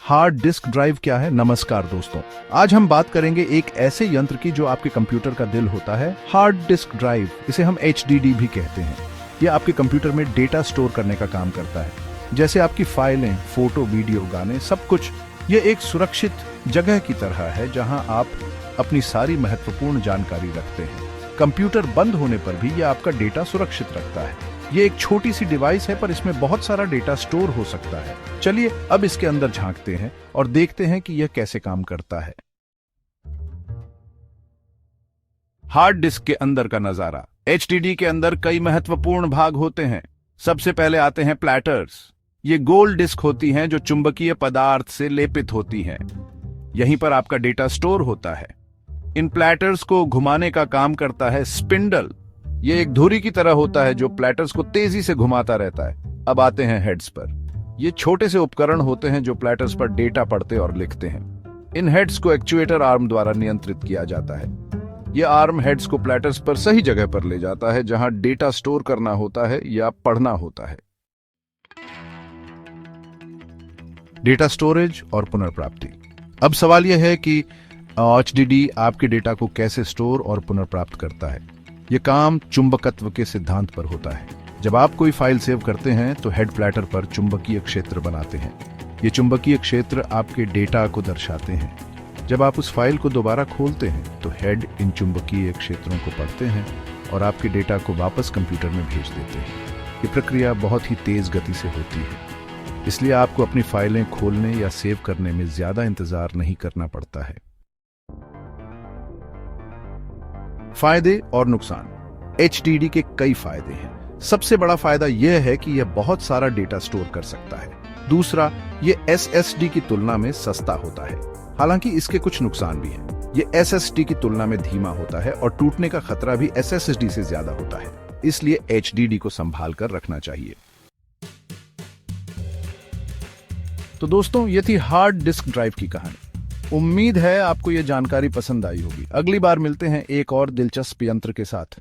Hard disk drive क्या है? नमस्कार दोस्तों, आज हम बात करेंगे एक ऐसे यंत्र की जो आपके कंप्यूटर का दिल होता है, हार्ड डिस्क ड्राइव। इसे हम HDD भी कहते हैं। यह आपके कंप्यूटर में डेटा स्टोर करने का काम करता है, जैसे आपकी फाइलें, फोटो, वीडियो, गाने, सब कुछ। यह एक सुरक्षित जगह की तरह है जहां आप अपनी सारी महत्वपूर्ण जानकारी रखते हैं। कंप्यूटर बंद होने पर भी यह आपका डेटा सुरक्षित रखता है। ये एक छोटी सी डिवाइस है, पर इसमें बहुत सारा डेटा स्टोर हो सकता है। चलिए अब इसके अंदर झांकते हैं और देखते हैं कि यह कैसे काम करता है। हार्ड डिस्क के अंदर का नजारा। HDD के अंदर कई महत्वपूर्ण भाग होते हैं। सबसे पहले आते हैं प्लैटर्स। ये गोल डिस्क होती हैं जो चुंबकीय पदार्थ से लेपित होती हैं। यहीं पर आपका डेटा स्टोर होता है। इन प्लैटर्स को घुमाने का काम करता है स्पिंडल। ये एक धुरी की तरह होता है जो प्लैटर्स को तेजी से घुमाता रहता है। अब आते हैं हेड्स पर। ये छोटे से उपकरण होते हैं जो प्लैटर्स पर डेटा पढ़ते और लिखते हैं। इन हेड्स को एक्चुएटर आर्म द्वारा नियंत्रित किया जाता है। यह आर्म हेड्स को प्लैटर्स पर सही जगह पर ले जाता है जहां डेटा स्टोर करना होता है या पढ़ना होता है। डेटा स्टोरेज और पुनर्प्राप्ति। अब सवाल यह है कि HDD आपके डेटा को कैसे स्टोर और पुनर्प्राप्त करता है। यह काम चुंबकत्व के सिद्धांत पर होता है। जब आप कोई फाइल सेव करते हैं तो हेड प्लैटर पर चुंबकीय क्षेत्र बनाते हैं। ये चुंबकीय क्षेत्र आपके डेटा को दर्शाते हैं। जब आप उस फाइल को दोबारा खोलते हैं तो हेड इन चुंबकीय क्षेत्रों को पढ़ते हैं और आपके डेटा को वापस कंप्यूटर में भेज देते हैं। ये प्रक्रिया बहुत ही तेज गति से होती है, इसलिए आपको अपनी फाइलें खोलने या सेव करने में ज्यादा इंतजार नहीं करना पड़ता है। फायदे और नुकसान। HDD के कई फायदे हैं। सबसे बड़ा फायदा यह है कि यह बहुत सारा डेटा स्टोर कर सकता है। दूसरा, यह SSD की तुलना में सस्ता होता है। हालांकि इसके कुछ नुकसान भी हैं। यह SSD की तुलना में धीमा होता है और टूटने का खतरा भी SSD से ज्यादा होता है, इसलिए HDD को संभाल कर रखना चाहिए। तो दोस्तों, यह थी हार्ड डिस्क ड्राइव की कहानी। उम्मीद है आपको यह जानकारी पसंद आई होगी। अगली बार मिलते हैं एक और दिलचस्प यंत्र के साथ।